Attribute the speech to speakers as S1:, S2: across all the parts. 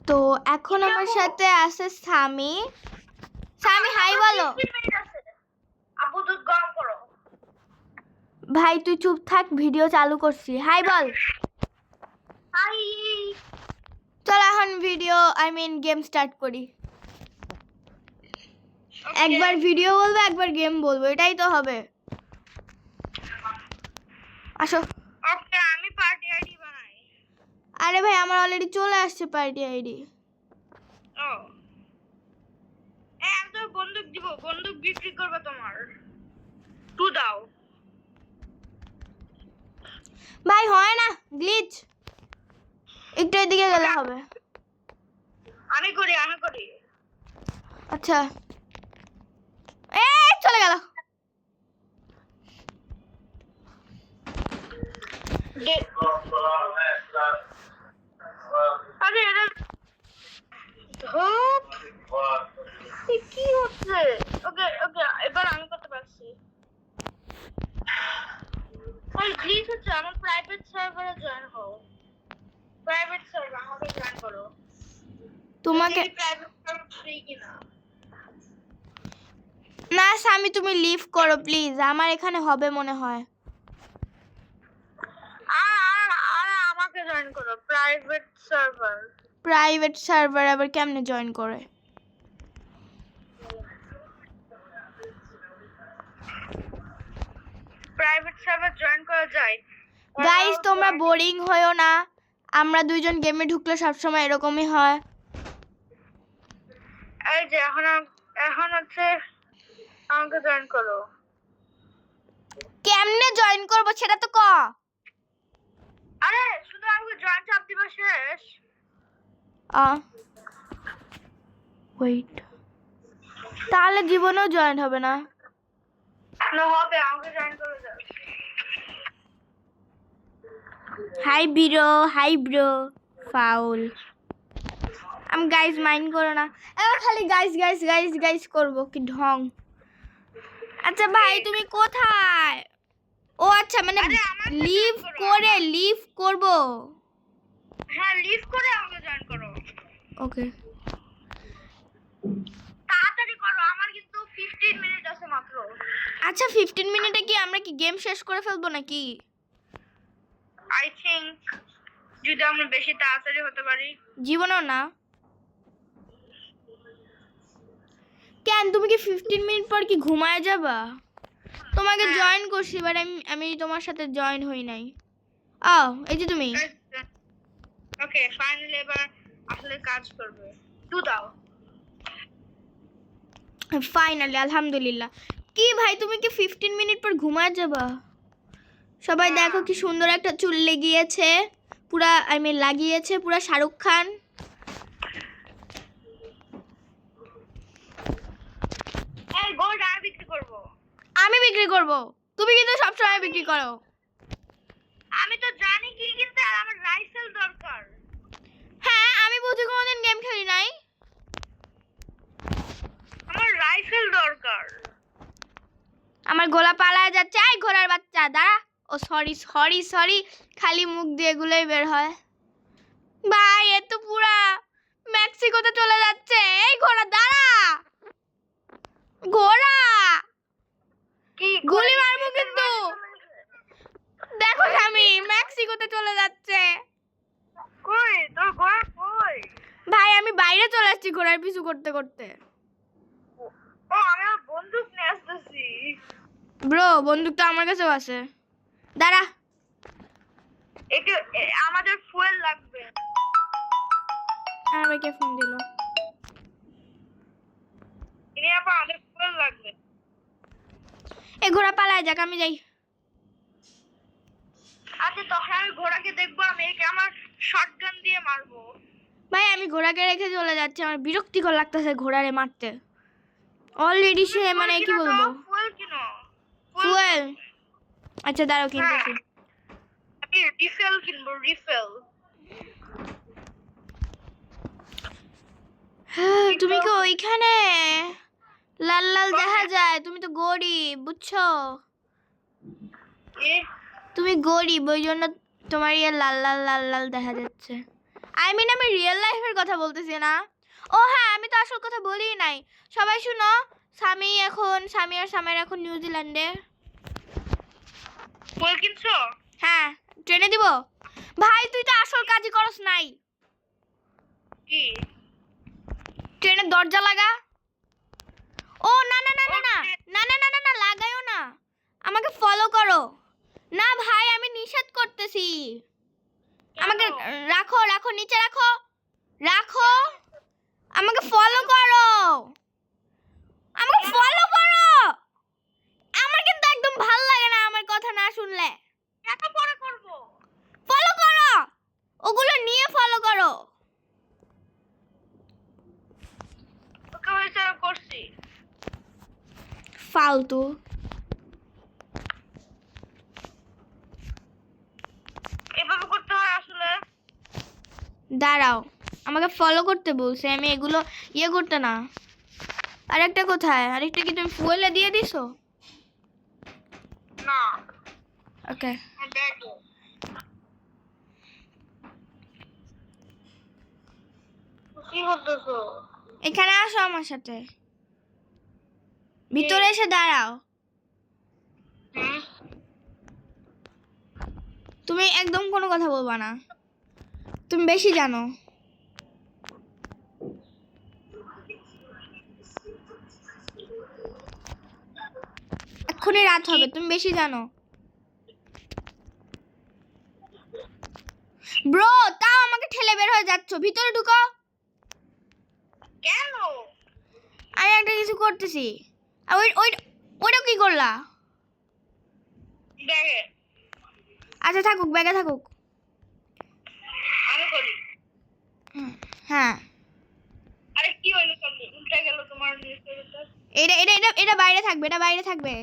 S1: তো এখন আমার সাথে আছে সামি। সামি হাই বলো।
S2: আপু দুধ গরম করো।
S1: ভাই তুই চুপ থাক, ভিডিও চালু করছি। হাই বল।
S2: হাই।
S1: চল এখন ভিডিও গেম স্টার্ট করি। একবার ভিডিও বলবো, একবার গেম বলবো, এটাই তো হবে। আসো।
S2: ওকে, আমি পার্টি আইডি বানাই।
S1: আরে ভাই আমার অলরেডি চলে আসছে পার্টি আইডি।
S2: ও আমি তো বন্দুক দিব, বন্দুক বিক্রি করবে তোমার। টু দাও।
S1: ভাই হয় না, গ্লিচ। একটু এদিকে গেলে হবে।
S2: আমি করি।
S1: আচ্ছা এ চলে গেল।
S2: আরে এটা ধুপ, কি হচ্ছে? ওকে এবার আমি করতে পারছি। প্লিজ হচ্ছে আমার প্রাইভেট সার্ভারে জয়েন হও। প্রাইভেট সার্ভার আমাকে জয়েন করো।
S1: তোমাকে
S2: প্রাইভেট সার্ভার ফ্রি কিনা?
S1: না সামি তুমি লিভ করো প্লিজ, আমার এখানে হবে মনে হয়।
S2: আর আমাকে জয়েন করো প্রাইভেট সার্ভার।
S1: প্রাইভেট সার্ভার আবার কেমনে জয়েন করে?
S2: প্রাইভেট সার্ভার জয়েন করা যায়।
S1: গাইস তোমরা বোরিং হয়ো না, আমরা দুইজন গেমে ঢুকলে সবসময় এরকমই হয়।
S2: এই যে এখন হচ্ছে আমাকে জয়েন করো।
S1: কেমনে জয়েন করব সেটা তো ক।
S2: আরে শুধু আমাকে জয়েন চাপ দিবা, শেষ।
S1: ওয়েট, তাহলে জীবনেও জয়েন হবে না।
S2: না হবে, আমাকে জয়েন করে দাও।
S1: Hi bro foul. আমি গাইস মাইন্ড করো না, এবার খালি গাইস করব কি ঢং। আচ্ছা ভাই তুমি কোথায়? ও আচ্ছা মানে লিভ করব।
S2: হ্যাঁ, লিভ করে আমাকে জয়েন করো।
S1: ওকে
S2: তাড়াতাড়ি করো, আমার কিন্তু 15 মিনিট আছে মাত্র।
S1: আচ্ছা 15 মিনিটে কি আমরা কি গেম শেষ করে ফেলবো নাকি?
S2: আই থিংক যদি আমরা বেশি তাড়াতাড়ি হতে পারি।
S1: জীবনও না। কেন তুমি কি 15 মিনিট পর কি ঘুমায় যাবা? তোমাকে জয়েন করছি, এবার আমি তোমার সাথে জয়েন হই নাই। এই যে তুমি।
S2: ওকে ফাইনালি এবার আসলে কাজ করবে। টু দাও।
S1: ফাইনালি আলহামদুলিল্লাহ। কি ভাই তুমি কি 15 মিনিট পর ঘুমায় যাবা? সবাই দেখো কি সুন্দর একটা চুল লেগিয়েছে, পুরা লাগিয়েছে পুরা শাহরুখ খান।
S2: এই গোল্ড আমি বিক্রি করব।
S1: আমি বিক্রি করব? তুমি কিন্তু সবসময় বিক্রি করো।
S2: আমি তো জানি কি কিনতে, আর আমার রাইফেল দরকার।
S1: হ্যাঁ আমি বুঝি কোনোদিন গেম খেলি নাই।
S2: আমার রাইফেল দরকার।
S1: আমার গোলা পালায় যাচ্ছে। এই ঘোড়ার বাচ্চা দাঁড়া। ও সরি খালি মুখ দিয়ে এগুলোই বের হয়। ভাই এ তো পুরা মেক্সিকোতে চলে যাচ্ছে। এই ঘোড়া দাঁড়া, ঘোড়া
S2: কি
S1: গুলি মারবো কিন্তু। দেখো আমি মেক্সিকোতে চলে যাচ্ছে।
S2: কই তোর ঘোড়া কই?
S1: ভাই আমি বাইরে চলে আসছি ঘোড়ার পিছু করতে করতে।
S2: ও আমি আমার বন্দুক নিয়ে আসতেছি।
S1: ব্রো বন্দুকটা আমার কাছেও আছে, দাঁড়া।
S2: একটু আমাদের ফুয়েল লাগবে।
S1: আমাকে ফোন দিল।
S2: ইনি আপা আমাদের ফুয়েল লাগবে।
S1: এই ঘোড়া পালায় যাক, আমি যাই।
S2: আচ্ছা তখন আমি ঘোড়াকে দেখবো, আমি একে আমার শটগান দিয়ে মারবো।
S1: ভাই আমি ঘোড়াকে রেখে চলে যাচ্ছি, আমার বিরক্তিকর লাগতেছে ঘোড়ারে মারতে। অলরেডি সে মানে কি বলবো।
S2: ফুয়েল কিনো।
S1: ফুয়েল আচ্ছা দাঁড়াও কিনতেছি।
S2: আমি রিফেল কিনবো, রিফেল।
S1: তুমি কি ওইখানে? লাল লাল দেখা যায়, তুমি তো গরিব বুঝছো। তুমি গরিব ওই জন্য তোমার লাল লাল দেখা যাচ্ছে। আমি রিয়েল লাইফের কথা বলতেছি না। ও হ্যাঁ, আমি তো আসল কথা বলিই নাই। সবাই শুনো, স্বামী আর স্বামীর এখন নিউজিল্যান্ডে।
S2: বই কিনছো?
S1: হ্যাঁ, ট্রেনে দিব। ভাই তুই তো আসল কাজই করস নাই।
S2: কি?
S1: ট্রেনের দরজা লাগা। ও না না না না না না না না না না লাগাইও না। আমাকে ফলো করো। না ভাই, আমি নিষেধ করতেছি। আমাকে রাখো রাখো, নিচে রাখো রাখো। আমাকে ফলো করো, আমাকে ফলো করো। আমার কিন্তু একদম ভাল লাগে না আমার কথা না শুনলে।
S2: এত পরে করবো।
S1: ফলো করো, ওগুলো নিয়ে ফলো করো।
S2: ওকে হয়েছে, করছি।
S1: ফালতু।
S2: এভাবে করতে হয় আসলে।
S1: দাঁড়াও, আমাকে ফলো করতে বলছে, আমি এগুলো ইয়ে করতে না। আরেকটা কোথায়? আরেকটা কি তুমি ফুয়েলে দিয়ে দিছো?
S2: না,
S1: ওকে,
S2: দেখো। কি করতেছো?
S1: এখানে আসো আমার সাথে, ভিতরে এসে দাঁড়াও।
S2: হুম?
S1: তুমি একদম কোনো কথা বলবা না, তুমি বেশি জানো। এক্ষুনি রাত হবে, তুমি বেশি জানো। ব্রো, তাও আমাকে ঠেলে বের হয়ে যাচ্ছ। ভিতরে ঢুকো।
S2: কেন?
S1: আমি একটা কিছু করতেছি। আর ওইটা কি করলা?
S2: দেখে
S1: আচ্ছা থাকুক, ব্যাগে থাকুক।
S2: আমি করি।
S1: হ্যাঁ,
S2: আরে কি হইলো? চলো উল্টা গেল তোমার নিউজপেপারটা।
S1: এটা বাইরে থাকবে, এটা বাইরে থাকবে।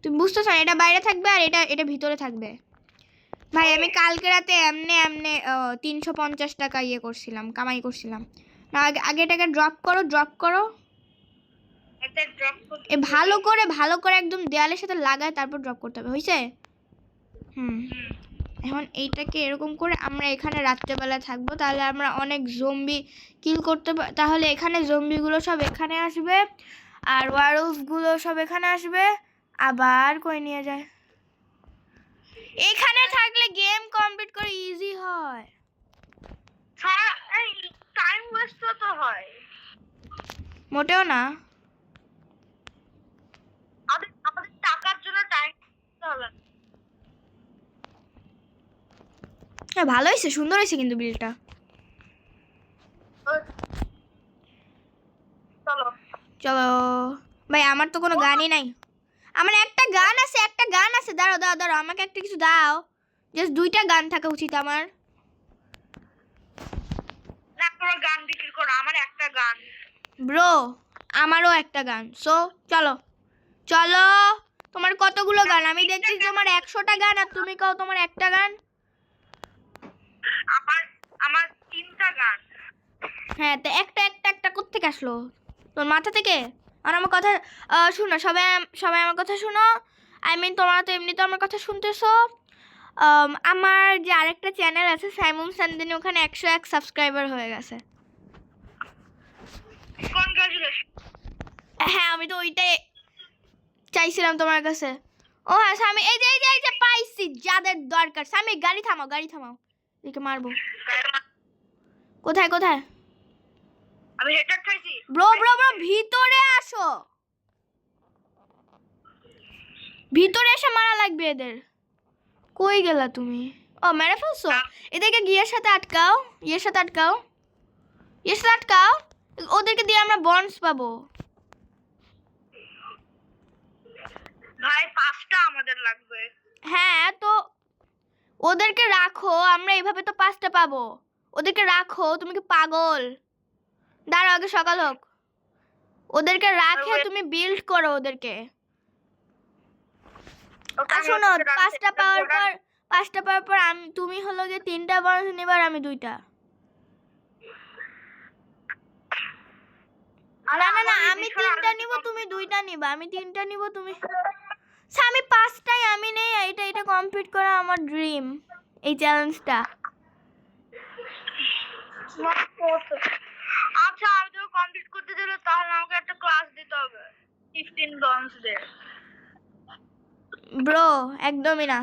S1: তুমি বুঝতেছো না? এটা বাইরে থাকবে আর এটা ভিতরে থাকবে। ভাই আমি কালকে রাতে এমনি 350 টাকা ইয়ে করছিলাম, কামাই করছিলাম। না আগে এটাকে ড্রপ করো।
S2: আচ্ছা ড্রপ করতে।
S1: এ ভালো করে একদম দেয়ালের সাথে লাগায় তারপর ড্রপ করতে হবে, হয়েছে? এখন এইটাকে এরকম করে আমরা এখানে রাত্রেবেলা থাকবো, তাহলে আমরা অনেক জম্বি কিল করতে তাহলে এখানে জম্বিগুলো সব এখানে আসবে আর ওয়ারউলফগুলো সব এখানে আসবে। আবার কই নিয়ে যায়? এখানে থাকলে গেম কমপ্লিট করে ইজি হয়।
S2: এই টাইম ওয়েস্ট তো হয়।
S1: মোটেও না।
S2: আমাদের টাকার জন্য টাইম হবে।
S1: হ্যাঁ ভালো হয়েছে, সুন্দর হয়েছে কিন্তু বিলটা।
S2: চলো
S1: চলো ভাই, আমার তো কোনো গানই নাই। আমার একটা গান আছে। দাঁড়াও, আমাকে একটা কিছু দাও। জাস্ট 2টা গান থাকা উচিত আমার।
S2: না, তোমার গান বিক্রি করো, আমার একটা গান।
S1: ব্রো, আমারও একটা গান। সো চলো। তোমার কতগুলো গান? আমি দেখছি তোমার 100টা গান আর তুমি কও তোমার একটা গান।
S2: আমার 3টা গান।
S1: হ্যাঁ, তো একটা কোত্থেকে আসলো? তোর মাথা থেকে? আর আমার কথা শুনো, সবাই আমার কথা শুনো। আই মিন তোমরা তো এমনিতে আমার কথা শুনতেছো। আমার যে আরেকটা চ্যানেল আছে সাইমন সানদিনী, ওখানে 101 সাবস্ক্রাইবার হয়ে গেছে।
S2: কনগ্রাচুলেশন।
S1: হ্যাঁ, আমি তো ওইটাই চাইছিলাম তোমার কাছে। ও হ্যাঁ স্বামী, এই যে পাইছি যাদের দরকার। স্বামী গাড়ি থামাও। এদিকে মারবো। কোথায়?
S2: আমি হেডশট খাইছি।
S1: ব্রো ভিতরে আসো। ভিতরে এসে মারা লাগবে এদের। কই গেলা তুমি? ও মেরে ফেলছো? এদেরকে গিয়ের সাথে আটকাও। ওদেরকে দিয়ে আমরা বন্ডস পাবো।
S2: ভাই 5টা আমাদের লাগবে।
S1: হ্যাঁ, তো ওদেরকে রাখো, আমরা এইভাবে তো 5টা পাবো। ওদেরকে রাখো, তুমি কি পাগল? দাঁড়াও, আগে সকাল হোক। ওদেরকে রাখে তুমি বিল্ড করো ওদেরকে। আর শোনো, 5টা পাওয়ার পর তুমি হলো গিয়ে 3টা বন্ডস নিবার, আমি 2টা। না আমি 3টা নিব, তুমি 2টা নিবা। আমি 3টা নিব, তুমি। আমি 5টাই আমি নেই। এটা কমপ্লিট করা আমার ড্রিম, এই চ্যালেঞ্জটা।
S2: আচ্ছা আমি তো কমপ্লিট করতে দিলে তাহলে আমাকে একটা ক্লাস দিতে হবে 15 বন্স দিয়ে।
S1: ব্রো একদমই না।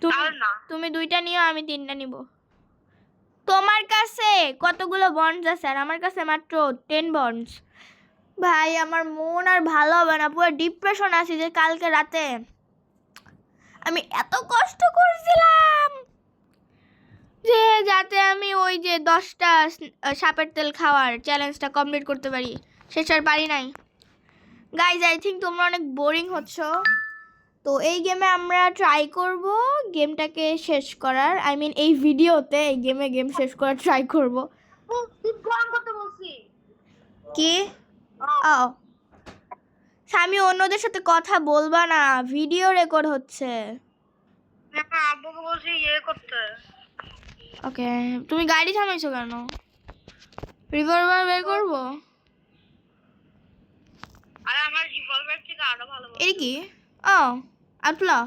S1: তুমি
S2: তাহলে না
S1: তুমি 2টা নিও, আমি 3টা নিব। তোমার কাছে কতগুলো বন্ডস আছে আর আমার কাছে মাত্র 10 বন্ডস। ভাই আমার মন আর ভালো হবে না, পুরো ডিপ্রেশন আছে যে কালকে রাতে আমি এত কষ্ট করছিলাম যে যাতে আমি ওই যে 10টা সাপের তেল খাওয়ার চ্যালেঞ্জটা কমপ্লিট করতে পারি, শেষ আর পারি নাই। গাইজ আই থিঙ্ক তোমরা অনেক বোরিং হচ্ছ, তো এই গেমে আমরা ট্রাই করব গেমটাকে শেষ করার, আই মিন এই ভিডিওতে এই গেম শেষ করার ট্রাই করব।
S2: গরম করতে বলছি
S1: কি ও আমি অন্যদের সাথে কথা বলবা না, ভিডিও রেকর্ড হচ্ছে।
S2: হ্যাঁ আব্বুকে বলছি ইয়ে করতে।
S1: ওকে তুমি গাড়ি থামাইছো কেন? রিভলভার বের করবো?
S2: আরে আমার রিভলভার থেকে আরো ভালো
S1: এটা কি? ও আটলা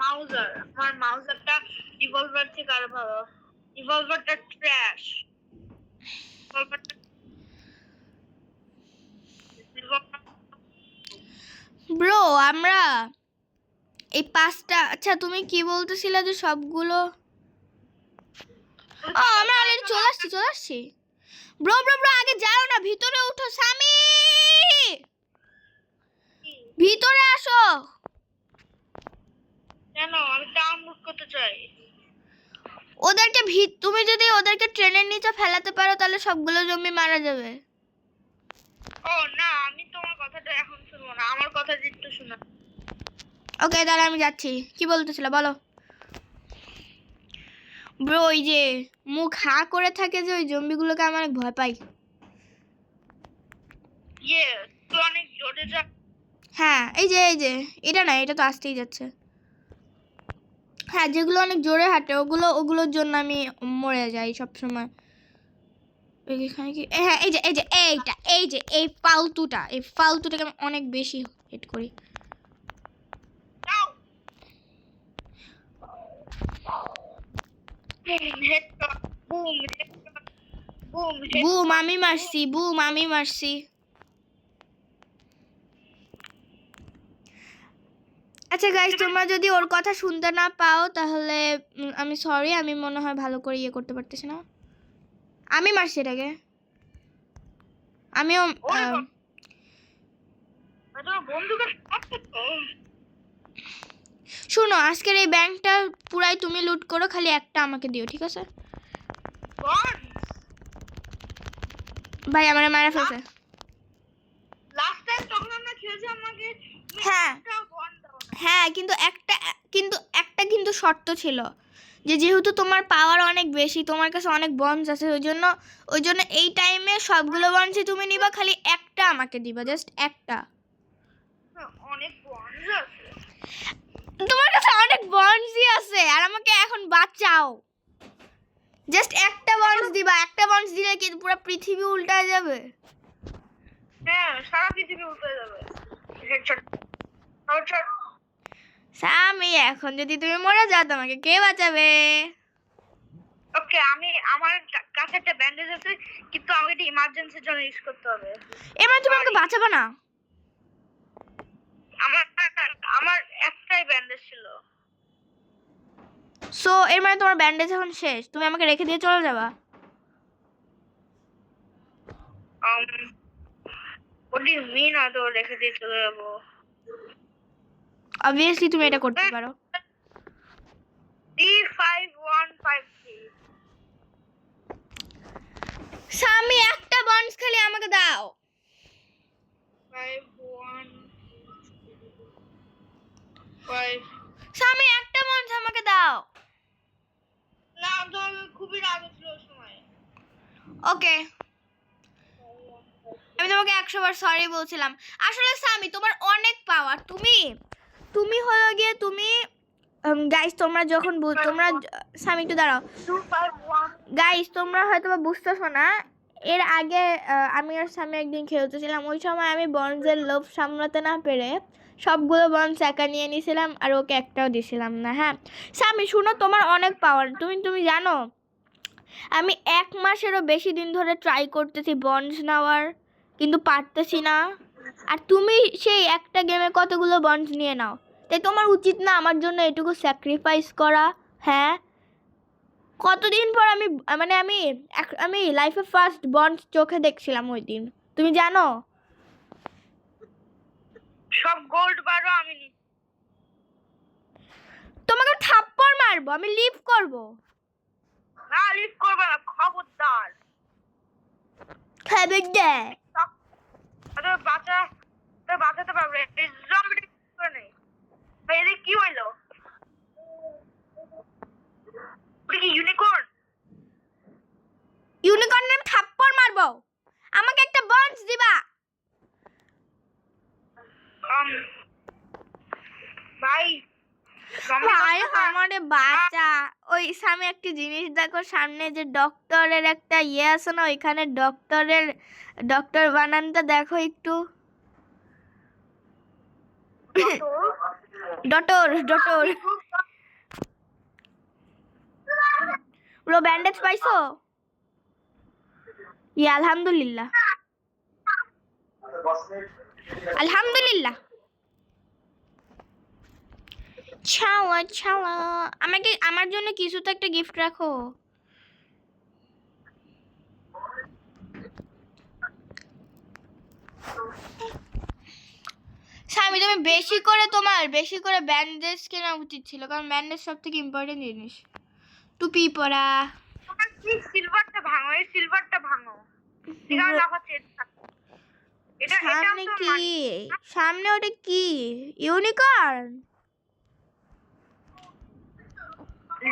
S2: মাউজার, আমার মাউজারটা রিভলভার থেকে আরো ভালো। রিভলভারটা ট্র্যাশ।
S1: ব্রো আমরা এই 5টা, আচ্ছা তুমি কি বলতেছিলে যে সবগুলো, ও আমরা অলরেডি চলে আসছি। ব্রো ব্রো ব্রো আগে যাও না, ভিতরে উঠো সামি, ভিতরে আসো।
S2: কেন আমি ডাউনলোড করতে চাই।
S1: ওদেরকে তুমি যদি ওদেরকে ট্রেনের নিচে ফেলাতে পারো তাহলে সবগুলো জম্বি মারা যাবে।
S2: ও না আমি তোমার কথাটা এখন শুনবো না, আমার কথাটা একটু শোনা।
S1: ওকে তাহলে আমি যাচ্ছি, কি বলতেছিল বলো। ব্রো ওই যে মুখ হা করে থাকে যে ওই জম্বিগুলোকে আমি অনেক ভয় পাই।
S2: ইয়ে তুই অনেক জোরে যা।
S1: হ্যাঁ এই যে এটা না, এটা তো আসতেই যাচ্ছে। হ্যাঁ যেগুলো অনেক জোরে হাঁটে ওগুলোর জন্য আমি মরে যাই সব সময়। এখানে কি, হ্যাঁ এই ফালতুটাকে আমি অনেক বেশি হিট করি।
S2: যাও বুম হেডশট বুম
S1: বুম আমি মারছি। আচ্ছা গাইস তোমরা যদি ওর কথা শুনতে না পাও তাহলে আমি সরি, আমি মনে হয় ভালো করে ইয়ে করতে পারতেছি না। আমি মারছি এটাকে, আমিও
S2: বন্ধুকে
S1: শোনো আজকের এই ব্যাংকটা পুরাই তুমি লুট করো, খালি একটা আমাকে দিও ঠিক আছে? ভাই আমার মারা ফেলছে।
S2: লাস্ট টাইম তখন আমরা খেলছি আমাকে
S1: হ্যাঁ হ্যাঁ কিন্তু একটা শর্ত ছিল যে যেহেতু তোমার পাওয়ার অনেক বেশি, তোমার কাছে অনেক বন্স আছে, ওই জন্য এই টাইমে সবগুলো বন্সই তুমি নিবা, খালি একটা আমাকে দিবা, জাস্ট একটা।
S2: অনেক বন্ধ আছে
S1: তোমার কাছে অনেক বন্সই আছে আর আমাকে এখন বাঁচাও, জাস্ট একটা বন্স দিবা, একটা বন্স দিলে কি পুরো পৃথিবী উল্টায় যাবে?
S2: হ্যাঁ সারা পৃথিবী উল্টে যাবে। হেডশট হেডশট
S1: সামি এখন যদি তুমি মরে যাও তোমাকে কে বাঁচাবে?
S2: ওকে আমি আমার কাছে একটা ব্যান্ডেজ আছে কিন্তু আমাকে এটা ইমার্জেন্সির জন্য ইউজ করতে হবে।
S1: এবার তুমি আমাকে বাঁচাবে না?
S2: আমার আমার একটাই ব্যান্ডেজ ছিল।
S1: সো এর মানে তোমার ব্যান্ডেজ এখন শেষ, তুমি আমাকে রেখে দিয়ে চলে যাবা?
S2: what do you mean I তো রেখে দিয়ে চলে যাবো?
S1: অবভিয়াসলি তুমি এটা করতে পারো।
S2: D5153
S1: সামি একটা বন্স খালি আমাকে দাও।
S2: 515
S1: সামি একটা বন্স আমাকে দাও।
S2: না তো খুবই রাগ ছিল ওই সময়।
S1: ওকে আমি তোমাকে 100 বার সরি বলছিলাম। আসলে সামি তোমার অনেক পাওয়ার, তুমি হলো গিয়ে তুমি গাইস তোমরা যখন তোমরা সামি একটু দাঁড়াও।
S2: 251
S1: গাইস তোমরা হয়তো বা বুঝতেছো না, এর আগে আমি আর সামি একদিন খেলতেছিলাম, ওই সময় আমি বন্ডসের লোভ সামলাতে না পেরে সবগুলো বন্স একা নিয়ে নিয়েছিলাম আর ওকে একটাও দিয়েছিলাম না। হ্যাঁ সামি শুনো, তোমার অনেক পাওয়ার। তুমি জানো আমি 1 মাসেরও বেশি দিন ধরে ট্রাই করতেছি বন্ডস নেওয়ার, কিন্তু পারতেছি না। আর তুমি সেই একটা গেমে কতগুলো বন্ডস নিয়ে নাও, তাই তোমার উচিত না আমার জন্য এটুকু স্যাক্রিফাইস করা? হ্যাঁ কতদিন পর আমি মানে আমি লাইফে ফার্স্ট বন্ডস চোখে দেখছিলাম ওই দিন, তুমি জানো?
S2: সব গোল্ড বারও আমি নি।
S1: তোমাকে থাপ্পড় মারবো, আমি লিভ করব।
S2: না লিভ করবে না, খবরদার।
S1: খাবে দে।
S2: আরে বাঁচাতে পারবে। এই জম্বিটা করে নেই। ভাই এদিকে কি হইলো? ওটা কি ইউনিকর্ন?
S1: ইউনিকর্নে আমি থাপ্পড় মারবো, আমাকে একটা বন্ডস দিবা।
S2: ভাই
S1: ভাই আমারে বাঁচা। ওই সামনে একটা জিনিস দেখো, সামনে যে ডক্টরের একটা ইয়ে আছে না, ওইখানে ডক্টর বানানটা দেখো একটু। ডটর ব্রো ব্যান্ডেজ পাইছো? ইয়া আলহামদুলিল্লাহ আলহামদুলিল্লাহ। ছাওয়া আমাকে আমার জন্য কিছু তো একটা গিফট রাখো। স্বামী তুমি বেশি করে ব্যান্ডেজ কেনা উচিত ছিল, কারণ ব্যান্ডেজ সব থেকে ইম্পর্টেন্ট জিনিস। টুপি পরা।
S2: সিলভারটা ভাঙো, এই সিলভারটা ভাঙো। ঠিক আছে লাফাচ্ছে। এটা
S1: সামনে কি? সামনে ওটা কি? ইউনিকর্ন?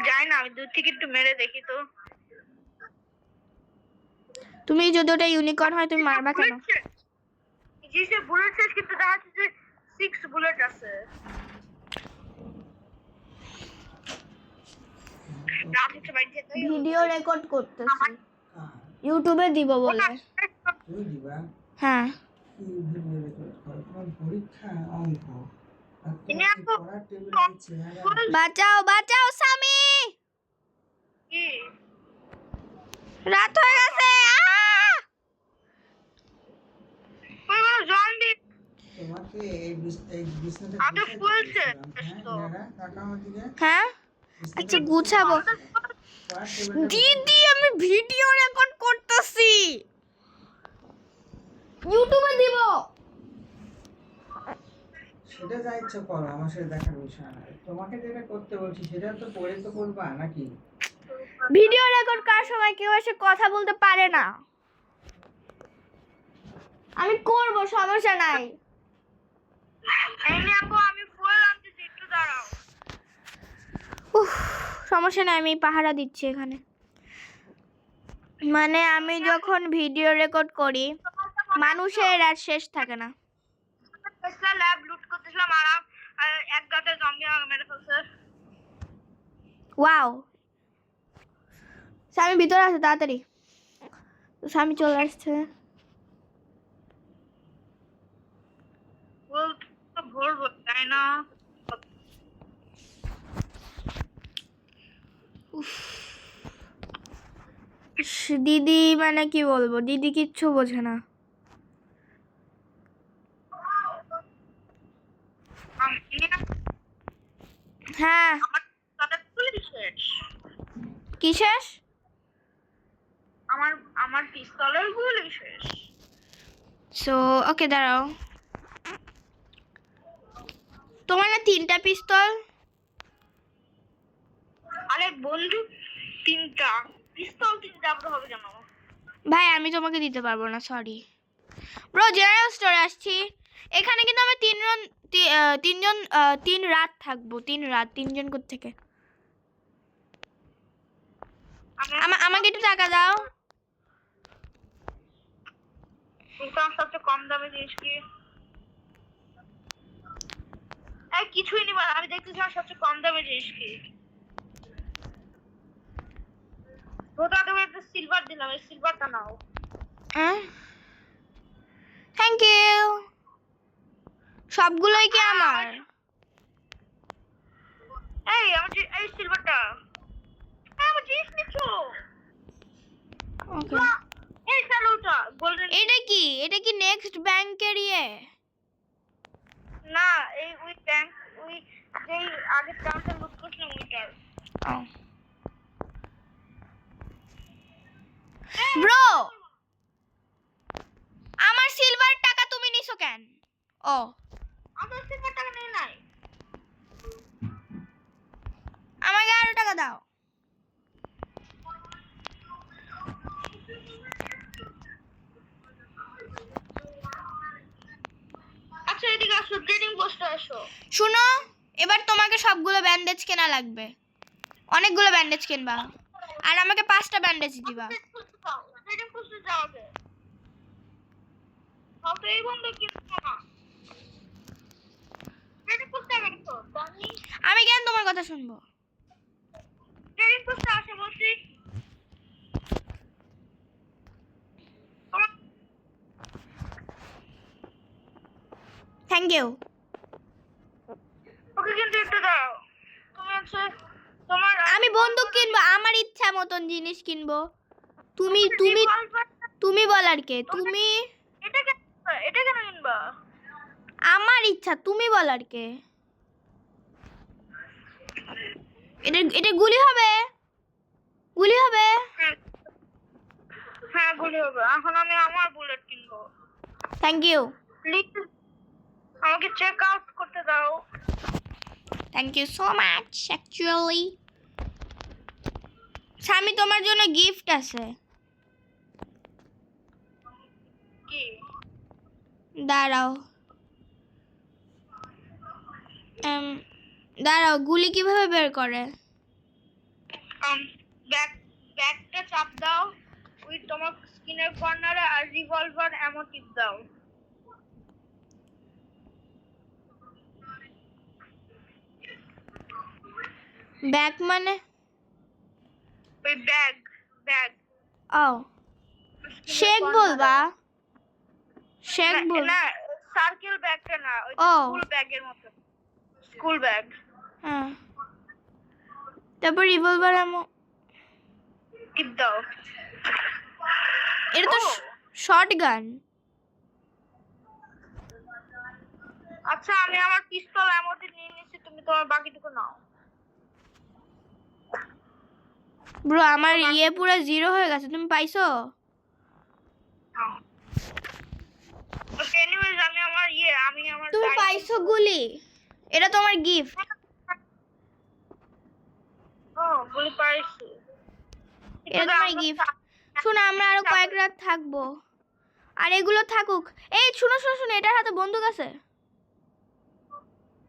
S2: যাই না, আমি দূর থেকে একটু মেরে দেখি তো।
S1: তুমি যদি ওটা ইউনিকর্ন হয় তুমি মারবা কেন?
S2: যে বুলেট শেষ, কিন্তু দেখা যাচ্ছে যে 6 বুলেট আছে।
S1: ভিডিও রেকর্ড করতেছি, ইউটিউবে দিব বলে।
S3: তুই দিবা?
S1: হ্যাঁ
S3: কি ভিডিও রেকর্ড কর? তোমার পরীক্ষা অঙ্ক। আর
S2: ইনি
S3: তোমার
S2: আপু
S3: পড়ার টেবিলের চেহারা
S1: বাঁচাও স্বামী,
S2: কি
S1: রাত হয়ে গেছে।
S2: ওই বড় জম্বি
S3: তোমাকে এই বিছনাটা
S2: আগে ফুলছে তো।
S3: কাকা আমার দিকে
S1: হ্যাঁ আচ্ছা গুছাবো।
S3: পড়ার টেবিলটা
S1: দিদি আমি ভিডিও রেকর্ড করতেছি, ইউটিউবে দিব।
S3: সেটা যা ইচ্ছা করো, আমার সাথে দেখার বিষয় না। তোমাকে যেটা করতে বলছি সেটা তো পড়ে তো করবা নাকি?
S1: ভিডিও রেকর্ড করার সময় কেউ এসে কথা বলতে পারে না, আমি করব, সমস্যা নাই।
S2: এমনি আপু আমি ফুল আনতেছি, একটু দাঁড়াও।
S1: উফ, সমস্যা নাই, আমি পাহারা দিচ্ছি এখানে। মানে আমি যখন ভিডিও রেকর্ড করি মানুষের আর শেষ থাকে না।
S2: টেসলা ল্যাব লুট করতেছিলাম আর এক গাদা জম্বি আমাকে মেরে ফেলছে।
S1: ওয়াও স্বামী ভিতরে আছে, তাড়াতাড়ি। স্বামী চলে আসছে।
S2: ফুল তো ভরবো তাই না?
S1: দিদি মানে কি বলবো, দিদি কিচ্ছু বোঝে না। হ্যাঁ
S2: আমার তাদের ফুলই শেষ।
S1: কি শেষ?
S2: আমার পিস্তলের গুলি শেষ।
S1: সো ওকে দাঁড়াও, তোমার না 3টা পিস্তল?
S2: আরে বন্ধু 3টা পিস্তল, 3টা আবার হবে কেন?
S1: ভাই আমি তোমাকে দিতে পারবো না, সরি ব্রো। জেনারেল স্টোরে আসছি, এখানে কিন্তু আমরা 3 রাত থাকবো। 3 রাত, 3জন কোত্থেকে? আমাকে একটু টাকা দাও।
S2: সবচেয়ে কম দামে জিনিস কি? কিছুই নিবা না, আমি দেখতেছি সবচেয়ে কম দামে জিনিস কি। ওটা তুমি একটা সিলভার দিলাম, এই সিলভারটা নাও।
S1: Thank you. সবগুলোই কি আমার?
S2: এই এই সিলভারটা আমার জিনিস নিচ্ছো।
S1: ওকে,
S2: এই স্যালুটা গোল্ডেন।
S1: এটা কি নেক্সট ব্যাংকের ইয়ে?
S2: না, এই ওই ব্যাংক ওই যেই আগে টাকাটা লুট করছিলাম ওইটার।
S1: ব্রো, আমার সিলভার টাকা তুমি নিছো কেন? ও,
S2: আমার সিলভার টাকা নেই নাই।
S1: আমাকে আরো টাকা দাও।
S2: আচ্ছা এদিকে আসো, ট্রেডিং পোস্টে আসো।
S1: শুনো, এবার তোমাকে সবগুলো ব্যান্ডেজ কেনা লাগবে, অনেকগুলো ব্যান্ডেজ কিনবা, আর আমাকে 5টা ব্যান্ডেজ দিবা।
S2: ট্রেডিং পোস্টে যাও আগে। তো এই বন্ধু কিনছো না। ট্রেডিং পোস্টে আগে তো জানি।
S1: আমি কেন তোমার কথা শুনবো?
S2: ট্রেডিং পোস্টে আসো বলছি।
S1: Thank you.
S2: ওকে কিন্তু একটু দাও। তুমি হচ্ছে তোমার
S1: আমি বন্দুক কিনবো, আমার ইচ্ছা মতন জিনিস কিনবো। তুমি তুমি তুমি বলার কে? তুমি,
S2: এটা কেন কিনবা?
S1: আমার ইচ্ছা, তুমি বলার কে? এটা গুলি হবে, গুলি হবে।
S2: হ্যাঁ গুলি হবে। এখন আমি আমার বুলেট কিনবো।
S1: থ্যাংক ইউ,
S2: প্লিজ আমাকে চেক আউট করতে দাও।
S1: Thank you so much actually. স্বামী, তোমার জন্য গিফট আছে।
S2: কি?
S1: দাঁড়াও, দাঁড়াও, গুলি কিভাবে বের করে?
S2: ব্যাগটা চাপ দাও ওই তোমার স্কিনের কর্নারে, আর রিভলভার এমন টিপ দাও।
S1: ব্যাগ মানে?
S2: ওই ব্যাগ
S1: ও, শেক বলবা? শেক বল
S2: না, সার্কেল ব্যাগটা না, ওই
S1: ও।
S2: স্কুল ব্যাগের মতো। School bag.
S1: হ্যাঁ, তারপর রিভলভার এমন
S2: টিপ দাও।
S1: এটা তো
S2: ও।
S1: Short gun.
S2: আচ্ছা আমি আমার পিস্তল এমনটি নিয়ে নিয়েছি, তুমি তোমার বাকিটুকু নাও।
S1: ব্রো, আমার ইয়ে পুরো 0 হয়ে গেছে, তুমি পাইছো?
S2: ওকে এনিওয়েজ আমি আমার
S1: তুমি পাইছো গুলি? এটা তোমার গিফট।
S2: ও গুলি পাইছি।
S1: এটা তোমার গিফট। শোনো, আমরা আরো কয়েক রাত থাকবো, আর এগুলো থাকুক। এই শুনো শুনো শুনো, এটার হাতে বন্দুক আছে,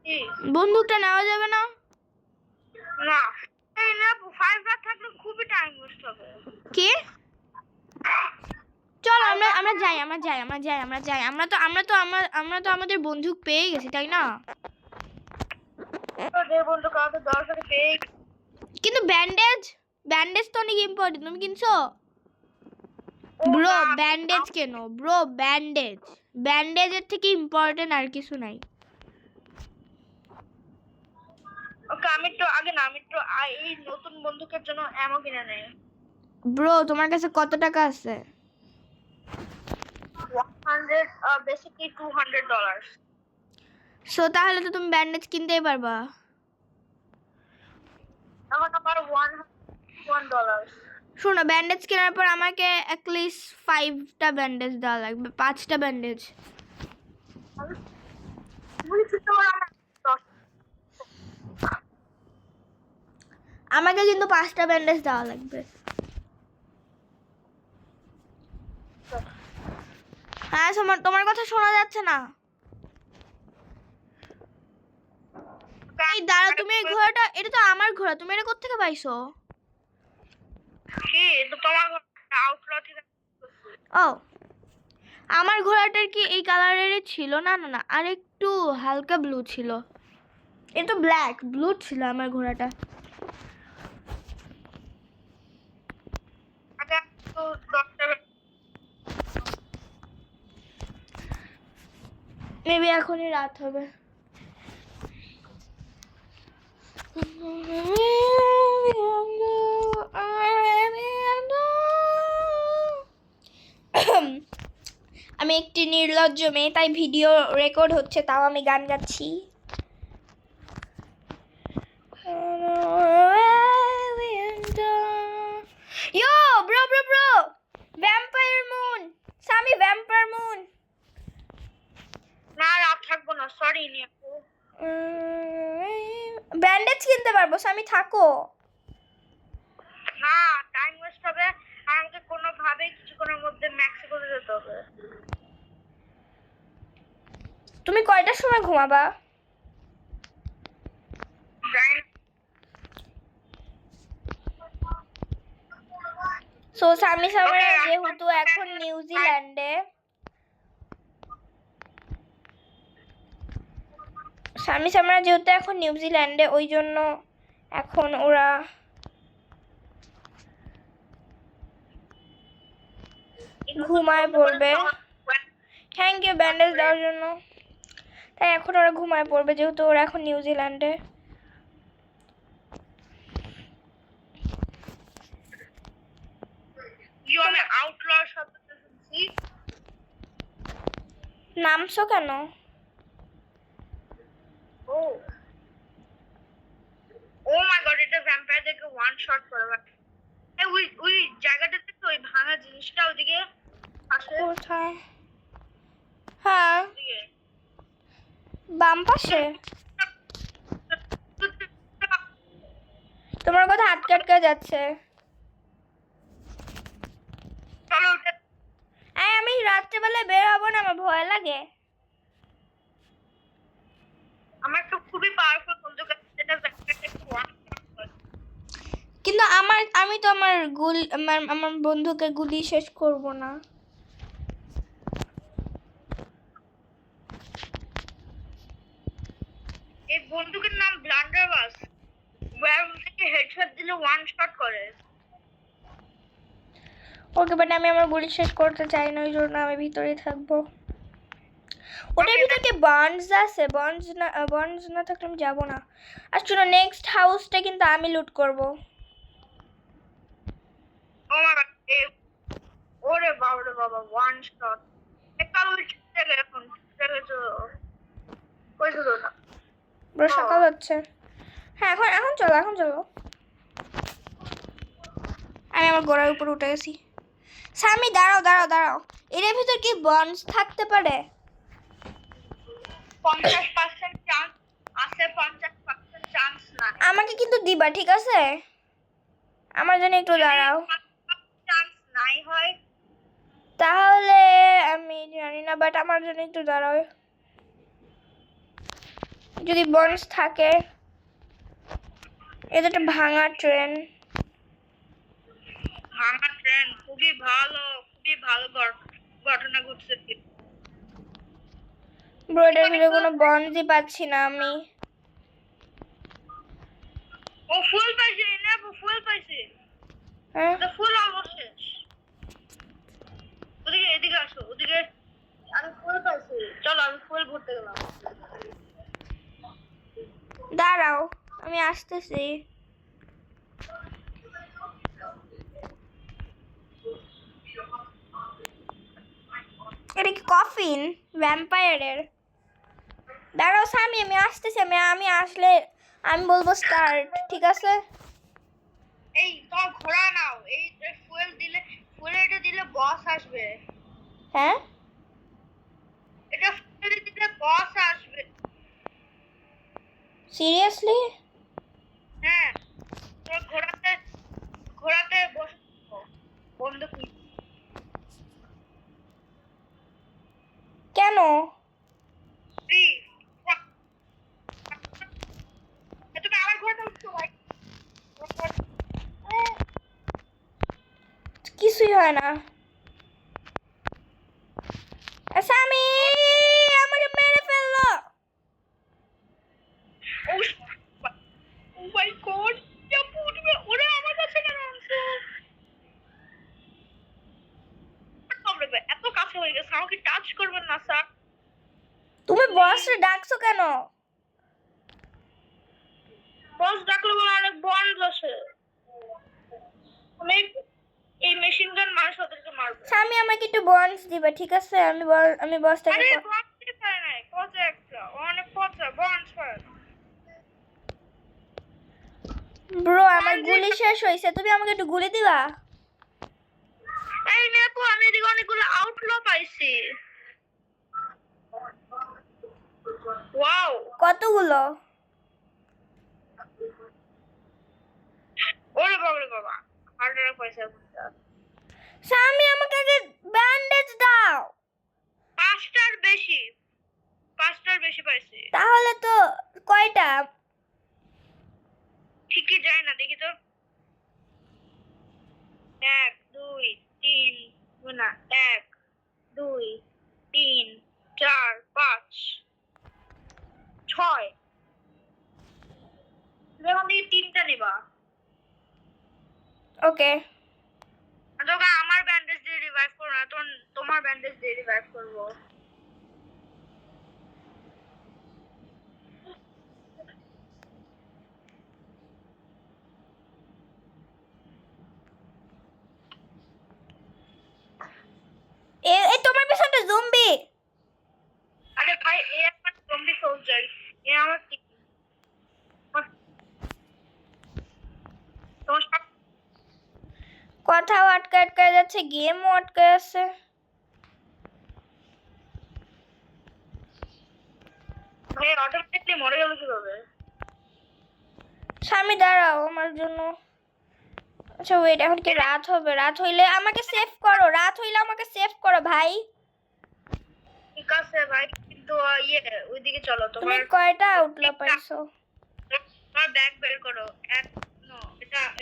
S2: কি?
S1: বন্দুকটা নেওয়া যাবে না?
S2: না, এই না 5 রাত থাকলে খুবই টাইম ওয়েস্ট হবে।
S1: কি? চলো আমরা যাই, আমরা তো আমাদের বন্দুক পেয়ে গেছি, তাই না?
S2: তো যে বন্ধু কাউকে দরকারে পেয়ে
S1: কিন্তু ব্যান্ডেজ তো অনেক ইম্পর্টেন্ট, তুমি কিনছো? ব্রো ব্যান্ডেজ কেন ব্রো, ব্যান্ডেজের থেকে ইম্পর্টেন্ট আর কিছু নাই।
S2: ওকে আমি তো এই নতুন বন্দুকের জন্য অ্যামো কিনে নেই।
S1: ব্রো, তোমার কাছে কত টাকা আছে?
S2: 100 বেসিকলি $200।
S1: সো তাহলে তো তুমি ব্যান্ডেজ কিনতেই পারবা।
S2: এখন আমার $101।
S1: শোনো, ব্যান্ডেজ কেনার পর আমাকে অ্যাটলিস্ট 5টা ব্যান্ডেজ দেওয়া লাগবে, 5টা ব্যান্ডেজ। আমাকে কিন্তু 5টা ব্যান্ডেজ দেওয়া লাগবে। হ্যাঁ, তোমার কথা শোনা যাচ্ছে না। এই দাঁড়াও, তুমি এই ঘোড়াটা, এটা তো আমার ঘোড়া, তুমি এটা কোত্থেকে পাইছো?
S2: কি তো তোমার আউটল থেকে?
S1: ও, আমার ঘোড়াটার কি এই কালারেরই ছিল? না না না, আর একটু হালকা ব্লু ছিল। এটা তো ব্লু ছিল আমার ঘোড়াটা।
S2: আচ্ছা তো ডক্টর
S1: মেবি এখনই রাত হবে। আমি একটি নির্লজ্জ মেয়ে, তাই ভিডিও রেকর্ড হচ্ছে, তাও আমি গান গাচ্ছি। Yo, bro. Vampire Moon. Sami, Vampire Moon.
S2: না রাত থাকবো না, সরি নিপু।
S1: ব্যান্ডেজ কিনতে পারবো, সামি থাকো।
S2: না টাইম ওয়েস্ট হবে, আমাকে কোনোভাবে কিছুক্ষণের মধ্যে মেক্সিকোতে যেতে হবে।
S1: তুমি কয়টার সময় ঘুমাবা? সো সামি সামরা যেহেতু এখন নিউজিল্যান্ডে, ওই জন্য এখন ওরা ঘুমায় পড়বে। থ্যাংক ইউ ব্যান্ডেজ দেওয়ার জন্য। তাই এখন ওরা ঘুমায় পড়বে যেহেতু ওরা এখন নিউজিল্যান্ডে। নামছো কেন?
S2: ও মাই গড, এটা ভ্যাম্পায়ারদেরকে ওয়ান শট করবে। ওই জায়গাটাতে তো ওই ভাঙা জিনিসটা ওদিকে আসে।
S1: কোথায়? হ্যাঁ,
S2: ওদিকে।
S1: বাম পাশে। তোমার কথা আটকে আটকে যাচ্ছে।
S2: চলো ওটা।
S1: আমি রাত্রেবেলায় বের হবো না, আমার ভয় লাগে।
S2: আমার তো খুবই পাওয়ারফুল বন্দুক আছে, যেটা ভ্যাম্পায়ারদেরকে ওয়ান শট করে।
S1: কিন্তু আমি তো আমার বন্ধুকে গুলি শেষ করব না।
S2: এই বন্দুকের নাম ব্লান্ডারবাস। ওয়্যারউলফ থেকে হেডশট দিলে ওয়ান শট করে।
S1: ওকে, বাট আমি আমার গুলি শেষ করতে চাই না, ওই জন্য আমি ভিতরে থাকবো। ওটার ভিতরে কি বার্নস আছে? বার্নস না থাকলে আমি যাবো না। আর শোনো, নেক্সট হাউসটা কিন্তু আমি লুট করব।
S2: ও মাই গড, ওরে বাবা ওয়ান শট। একাল ওই জায়গা এখন জায়গা তো কই তো না।
S1: পুরো সকাল হচ্ছে। হ্যাঁ, এখন চলো। আমি আমার গোড়ার উপর উঠে গেছি। সামি দাঁড়াও। এর ভিতর কি বার্নস থাকতে পারে?
S2: 50% চান্স আছে, 50% চান্স না।
S1: আমাকে কিন্তু দিবা, ঠিক আছে? আমার জন্য একটু দাঁড়াও।
S2: চান্স নাই হয়
S1: তাহলে আমি জানি না, বাট আমার জন্য একটু দাঁড়াও। যদি বার্নস থাকে। এটা একটা ভাঙা ট্রেন।
S2: ভাঙা ট্রেন, খুবই ভালো ঘটনা ঘটছে।
S1: ব্রোডের ভিতরে কোনো বার্নসই পাচ্ছি না আমি।
S2: ও ফুল পাইছে না, ফুল পাইছে।
S1: হ্যাঁ,
S2: The full almost শেষ। এদিকে আসো, ওদিকে আমি ফুল পাইছি। চলো আমি ফুল ভরতে গেলাম।
S1: দাঁড়াও, আমি আসতেছি। এটা কি কফিন ভ্যাম্পায়ারের? দাঁড়াও সামি, আমি আসতেছি। আমি আসলে আমি বলবো স্টার্ট, ঠিক আছে?
S2: এই তো ঘোড়া নাও, এই ফুয়েলটা দিলে বস আসবে।
S1: হ্যাঁ,
S2: এটা ফুয়েল দিলে বস আসবে।
S1: সিরিয়াসলি?
S2: হ্যাঁ, তোর ঘোড়াতে বসে থাকো, বন্দুক নিয়ে।
S1: কেন?
S2: Please, তুমি আমার ঘোড়াটা উঠছো ভাই।
S1: কিছুই হয় না। সামি আমাকে মেরে ফেললো।
S2: Oh my god, ওরা আমার কাছে কেন আসছে? এত কাছে হয়ে গেছে, আমাকে টাচ করবেন না স্যার।
S1: তুমি বসে ডাকছো কেন?
S2: বস ডাকলে বলে অনেক বন্ড আছে। আমি এই মেশিন গান মানুষ ওদেরকে মারবো।
S1: স্বামী আমাকে একটু বন্ডস দিবে, ঠিক আছে? আমি বসটাকে
S2: আরে বন্ড দিতে পারে নাই, পচা একটা, অনেক পচা, বন্ড পারে না।
S1: ব্রো আমার গুলি শেষ হয়েছে, তুমি আমাকে একটু গুলি দিবা?
S2: এই নেপু, আমি এদিকে অনেকগুলো আউটলো পাইছি। ওয়াও,
S1: কতগুলো?
S2: ওরে বাবা রে বাবা, হার্ডের পয়সা।
S1: স্বামী আমাকে আগে ব্যান্ডেজ দাও।
S2: পাঁচটার বেশি পাইছি।
S1: তাহলে তো কয়টা?
S2: ঠিকই যায় না, দেখি তো। 1 2 3 না, 1 2 3 4 5 6। দেখো আমি 3টা নিবা।
S1: ওকে।
S2: তোকে আমার ব্যান্ডেজ দিয়ে রিভাইভ করো না, তোমার ব্যান্ডেজ দিয়ে রিভাইভ করবো।
S1: এই তোমার পেছনটা জম্বি।
S2: আরে ভাই, এ একটা জম্বি সোলজার, এ আমার তোমার
S1: কথাও আটকে যাচ্ছে, গেমও আটকে আছে।
S2: ভাই অটোমেটিকলি মরে গেল কিভাবে?
S1: স্বামী দাঁড়াও আমার জন্য। আচ্ছা ওয়েট, এখন কি রাত হবে? রাত হইলে আমাকে সেভ করো, আমাকে সেভ করো ভাই।
S2: ঠিক আছে ভাই, কিন্তু ওইদিকে চলো।
S1: তুমি
S2: তোমার
S1: কয়টা আউটলা পাইছো?
S2: তোমার ব্যাগ বের করো।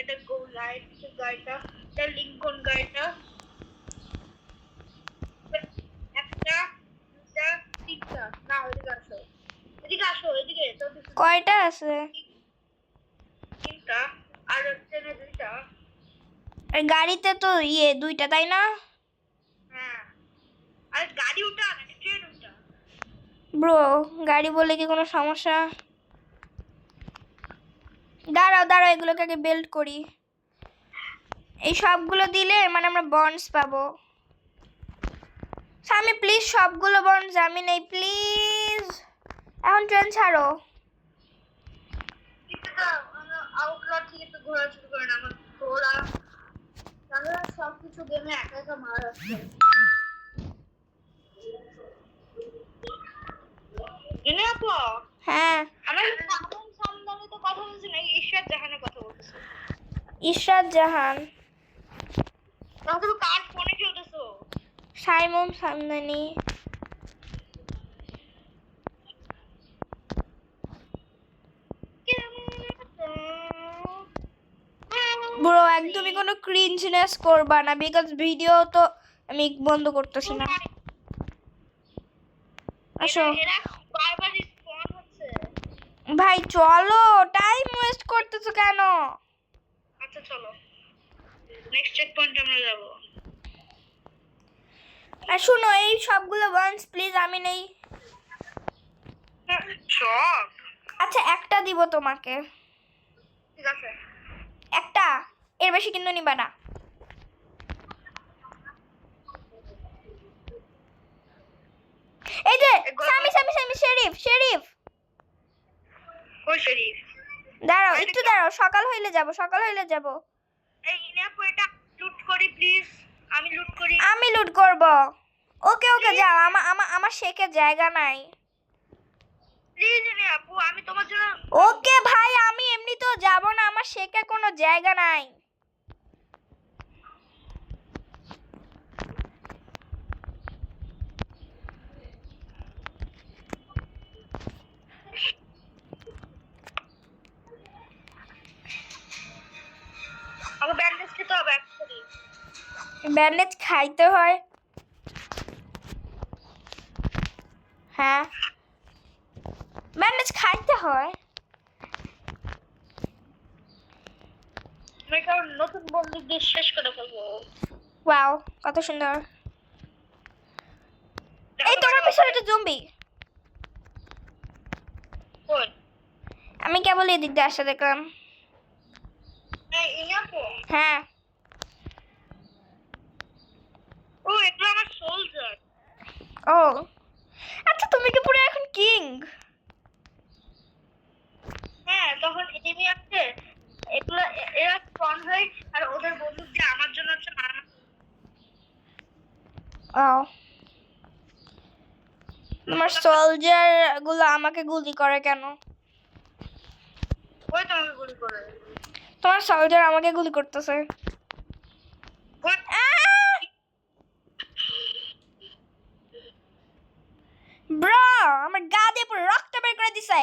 S2: এটা গো লাইট গাড়িটা, এটা লিঙ্কন গাড়িটা। একটা, দুটা, তিনটা। না, এদিকে আসো, তো
S1: কয়টা আছে?
S2: তিনটা, আর হচ্ছে না দুইটা।
S1: আর গাড়িতে তো দুইটা, তাই না?
S2: হ্যাঁ, আর গাড়ি উঠা না, ট্রেন উঠা।
S1: ব্রো গাড়ি বলে কি কোনো সমস্যা? দাঁড়াও এগুলোকে আগে বিল্ড করি। এই সবগুলো দিলে মানে আমরা বন্ডস পাবো। স্বামী প্লিজ সবগুলো বন্ডস আমি নেই প্লিজ। এখন ট্রেন ছাড়ো।
S2: আউটলট থেকে একটু ঘোরা শুরু করেন। আমার ঘোরা তাহলে সবকিছু গেমে একা একা মারা যাচ্ছে। এনে আপু,
S1: হ্যাঁ
S2: আমার সামনে তো কথা বলছি না, ঈশ্বর জাহানের কথা বলতেছি।
S1: ইশরাত জাহান।
S2: তাহলে তুমি কার ফোনে খেলতেছো?
S1: সাইমন সামদানি। ব্রো একদমই কোনো ক্রিঞ্জনেস করবা না, বিকজ ভিডিও তো আমি বন্ধ করতেছি না। আসো
S2: এরা বারবার স্পন হচ্ছে।
S1: ভাই, চলো, টাইম ওয়েস্ট করতেছো কেন?
S2: আচ্ছা চলো, নেক্সট চেক পয়েন্ট আমরা যাব।
S1: আর শুনো, এই সবগুলো ওয়ান্স প্লিজ আমি নেই।
S2: সব
S1: আচ্ছা একটা দিব তোমাকে,
S2: ঠিক আছে।
S1: একটা, এর বেশি কিন্তু নিবা না। এই যে স্বামী শেরিফ
S2: ওই শরীফ,
S1: দাঁড়াও একটু দাঁড়াও, সকাল হইলে যাব।
S2: এই ইনাপু, এটা লুট করি প্লিজ। আমি লুট করি।
S1: আমি লুট করব। ওকে যাও, আমার শেখের জায়গা নাই।
S2: প্লিজ ইনাপু, আমি তোমার জন্য।
S1: ওকে ভাই, আমি এমনিতেও যাব না, আমার শেখের কোনো জায়গা নাই।
S2: আমার ব্যান্ডেজ খেতে হবে অ্যাকচুয়ালি।
S1: ব্যান্ডেজ খাইতে হয়? হ্যাঁ ব্যান্ডেজ খাইতে হয়।
S2: আমি কারণ নতুন বন্দুক দিয়ে শেষ করে ফেলবো।
S1: ওয়াও কত সুন্দর। এই তোমার পিছনে একটা জম্বি।
S2: কই
S1: আমি কেবল এদিক দিয়ে আসা দেখলাম।
S2: এই ইয়াপো
S1: হ্যাঁ।
S2: ও এগুলো আমার সোলজার।
S1: ও আচ্ছা, তুমি কি পুরো এখন কিং?
S2: হ্যাঁ তখন এনিমি আছে এগুলো এরা স্পন হয় আর ওদের বন্দুক দিয়ে আমার জন্য হচ্ছে মারানো।
S1: ও, তোমার সোলজার গুলো আমাকে গুলি করে কেন?
S2: ওই তোমাকে গুলি করে
S1: তোমার সোলজার আমাকে গুলি করতেছে।
S2: ওই
S1: ব্রো, আমার গা দিয়ে পুরো রক্ত বের করে দিছে।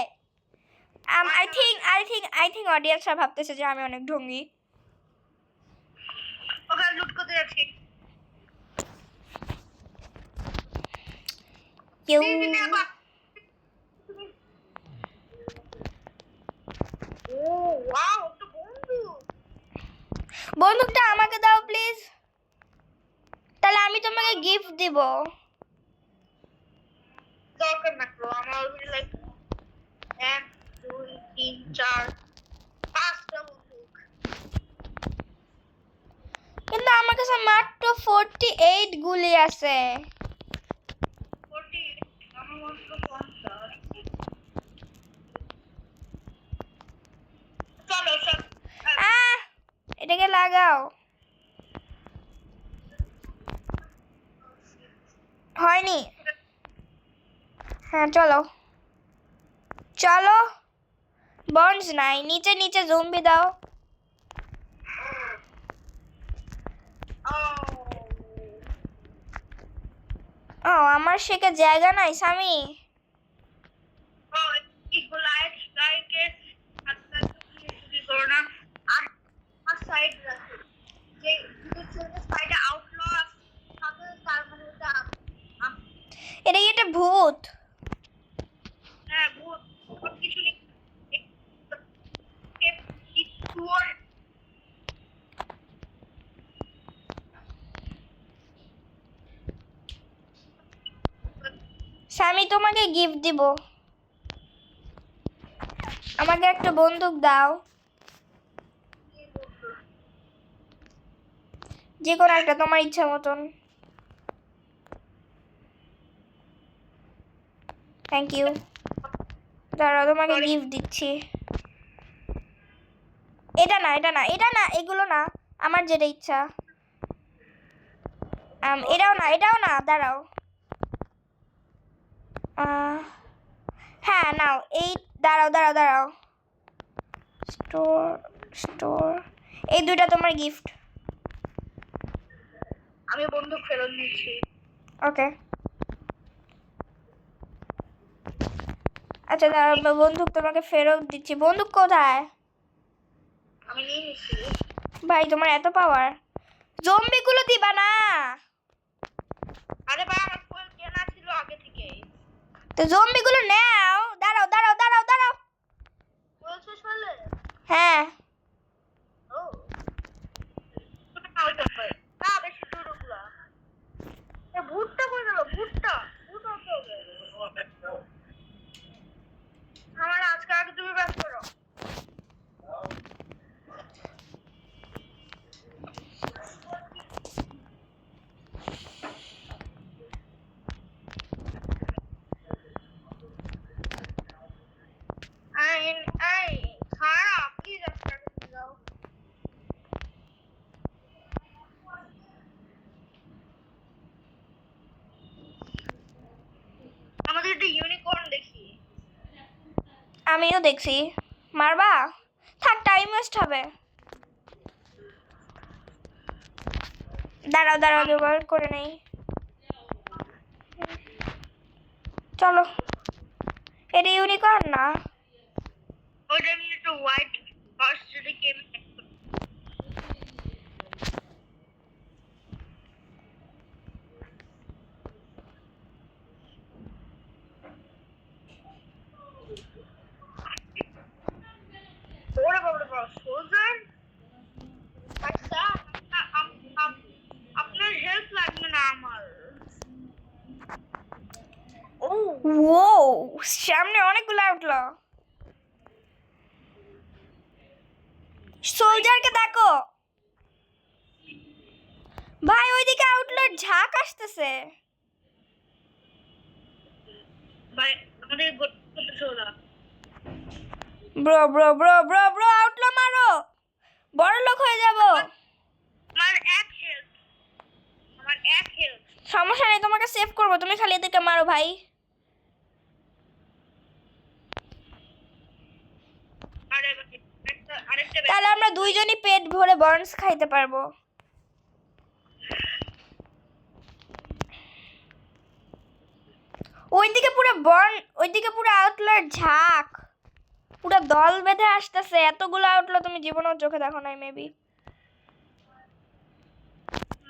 S1: আই থিঙ্ক অডিয়েন্সরা ভাবতেছে যে আমি অনেক ঢঙ্গি।
S2: ওকে লুট করতে যাচ্ছি।
S1: কেউ
S2: ও ওয়াও একটা বন্দুক।
S1: বন্দুকটা আমাকে দাও প্লিজ, তাহলে আমি তোমাকে গিফট দিব।
S2: দরকার না ব্রো, আমার অলরেডি লাইক 1 2 3 4 5টা বন্দুক।
S1: কিন্তু আমার কাছে মাত্র 48 গুলি আছে।
S2: 40 আমার মাত্র 50। চলো সব
S1: এটাকে লাগাও। হয়নি? হ্যাঁ চলো চলো। বন্ডস নাই, নিচে নিচে জম্বি দাও। ও, আমার শেখে জায়গা নাই সামি।
S2: Goliath strike এর হাতটা কি করো না আর সাইড রাখো যে দুটো সাইডে আউটলো থাকে তার মানে ওটা
S1: এটা কি একটা ভূত?
S2: হ্যাঁ ভূত সব কিছু নেই কিছুর
S1: সামি তোমাকে গিফট দিব। আমাকে একটা বন্দুক দাও, যে কোনো একটা তোমার ইচ্ছা মতন। Thank you. দাঁড়াও তোমাকে গিফট দিচ্ছি। এটা না, এটা না, এটা না, এগুলো না, আমার যেটা ইচ্ছা। এটাও না, এটাও না, দাঁড়াও। হ্যাঁ নাও এই, দাঁড়াও দাঁড়াও দাঁড়াও, স্টোর স্টোর, এই দুইটা তোমার গিফট।
S2: আমি বন্দুক ফেরত নিচ্ছি।
S1: ওকে, আচ্ছা দাঁড়াও, বন্দুক তোমাকে ফেরত দিচ্ছি। বন্দুক কোথায়?
S2: আমি নিয়ে নিচ্ছি।
S1: ভাই তোমার এত পাওয়ার, জম্বিগুলো দিবা না?
S2: আরে ভাই আমার ফুল কেনা ছিল আগে থেকে।
S1: তো জম্বিগুলো নাও। দাঁড়াও দাঁড়াও দাঁড়াও দাঁড়াও।
S2: বলছো চলে
S1: হ্যাঁ
S2: ও তুমি আউট অফ হয় না বেশি দূর উঠলা এ ভূতটা কই গেল ভূতটা ভূত আসতে হবে আমার আজকে আগে তুমি ব্যস্ত করো আই খারাপ কি যাচ্ছে যাও আমাদের একটা ইউনিকর্ন দেখি
S1: আমিও দেখছি। মারবা? থাক, টাইম ওয়েস্ট হবে। দাঁড়াও দাঁড়াও, জোগাড় করে নেই। চলো, এটা ইউনিকর্ন না।
S2: ওইটা আমি একটা হোয়াইট হর্স যদি কেম ওরে বাবা বাবা সোজার আচ্ছা আপনার হেল্প লাগবে না আমার ও
S1: ও, সামনে অনেকগুলো উঠলো। সোলজারকে দেখো ভাই, ওইদিকে আউটলার ঝাঁক আসতেছে।
S2: ভাই আমাদের করতেছে ওরা।
S1: Bro bro bro bro bro আউটলা মারো, বড় লোক হয়ে যাব।
S2: আমার এক হেলথ, আমার এক হেলথ।
S1: সমস্যা নেই, তোমাকে সেভ করবো, তুমি খালি এদিকে মারো ভাই।
S2: আরে আরেকটা
S1: তাহলে আমরা দুইজনই পেট ভরে বর্নস খাইতে পারবো। ওইদিকে পুরো আউটলার ঝাঁক, পুরো দল বেঁধে আসতেছে। এতগুলো আউটলা তুমি জীবনেও চোখে দেখো নাই মেবি।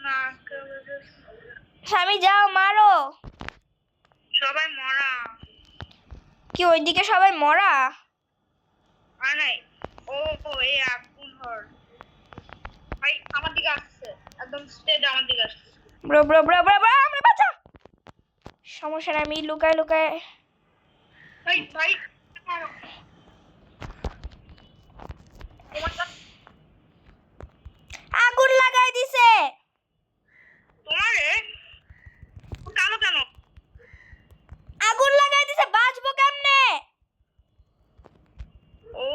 S2: না,
S1: স্বামী যাও মারো।
S2: সবাই মরা।
S1: কি ওইদিকে সবাই মরা?
S2: আর নাই, ও এই আগুন হর ভাই আমার দিকে আসছে, একদম স্টেট আমার দিকে আসছে।
S1: Bro bro bro bro bro আমরা বাঁচা। সমস্যা নেই, আমি লুকায় লুকায়।
S2: ভাই ভাই
S1: আগুন লাগাই দিছে।
S2: তোমারে কালো কেন?
S1: আগুন লাগাই দিছে, বাঁচবো কেমনে?
S2: ও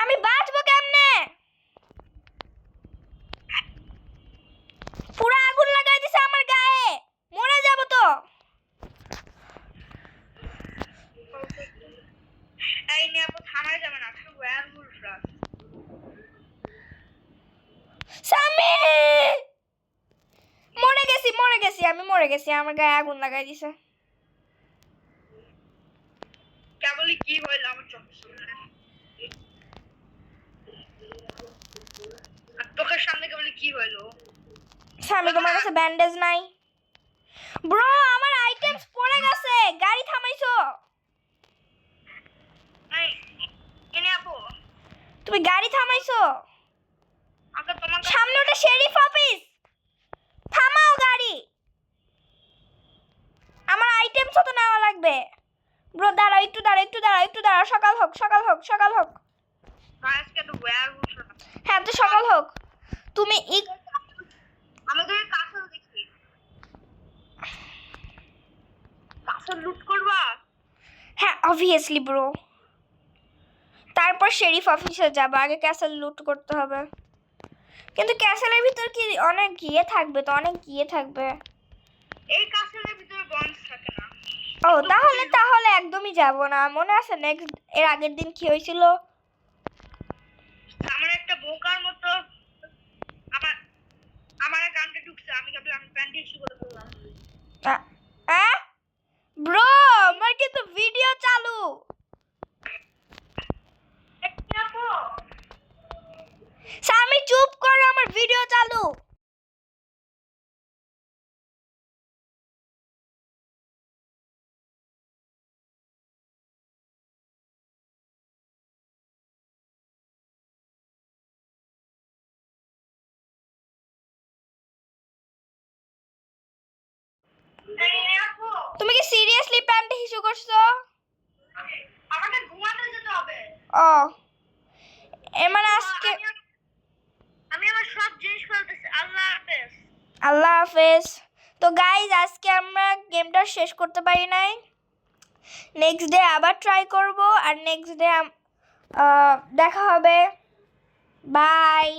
S1: আমি বাঁচবো কেমনে? পুরো আগুন লাগাই দিছে আমার গায়ে, মরে যাব তো।
S2: এই নিয়ে আপু থামাই যাবে না, শুধু ওয়্যারউলফরা।
S1: স্বামী মরে গেছি, আমি মরে গেছি, আমার গায়ে আগুন লাগাই দিছে।
S2: কেবলই কি হইল আমার চোখের সামনে, আর চোখের সামনে কেবলই কি হইল?
S1: স্বামী তোমার কাছে ব্যান্ডেজ নাই? ব্রো আমার আইটেমস পড়ে গেছে, গাড়ি থামাইছো?
S2: এই এনে আপু
S1: তুমি গাড়ি থামাইছো?
S2: আগে তোমার
S1: সামনে ওটা শেরিফ অফিস, থামাও গাড়ি, আমার আইটেমস তো নেওয়া লাগবে। ব্রো দাঁড়াও, একটু দাঁড়াও, সকাল হোক।
S2: আজকে তো ওয়্যারউলফরা।
S1: হ্যাঁ তো সকাল হোক। তুমি
S2: আমাদের কাছে দেখি কাছে লুট করবা।
S1: হ্যাঁ অবভিয়াসলি ব্রো, তারপর শেরিফ অফিসে যাব, আগে ক্যাসেল লুট করতে হবে। কিন্তু ক্যাসেলের ভিতর কি অনেক গিয়ে থাকবে তো, অনেক গিয়ে থাকবে।
S2: এই কাছের ভিতরে বন্ধ থাকে না।
S1: ও তাহলে একদমই যাব না। মনে আছে নেক্সট এর আগের দিন কি হয়েছিল?
S2: আমার একটা বোকার মতো আমার আমার কানটা ঢুকছে, আমি ভাবলাম আমি প্যান্ট ইস্যু করে বললাম।
S1: ব্রো আমার কিন্তু ভিডিও চালু। স্বামী চুপ করো, আমার ভিডিও চালু। তুমি কি সিরিয়াসলি প্যান্ট ইস্যু করছো?
S2: আমাকে ঘুমাতে যেতে হবে।
S1: ও এর মানে আজকে
S2: আমি আমার সব জিনিস ফেলতেছি। আল্লাহ হাফেজ।
S1: আল্লাহ হাফেজ। তো গাইজ আজকে আমরা গেমটা শেষ করতে পারি নাই, নেক্সট ডে আবার ট্রাই করব, আর নেক্সট ডে দেখা হবে। বাই।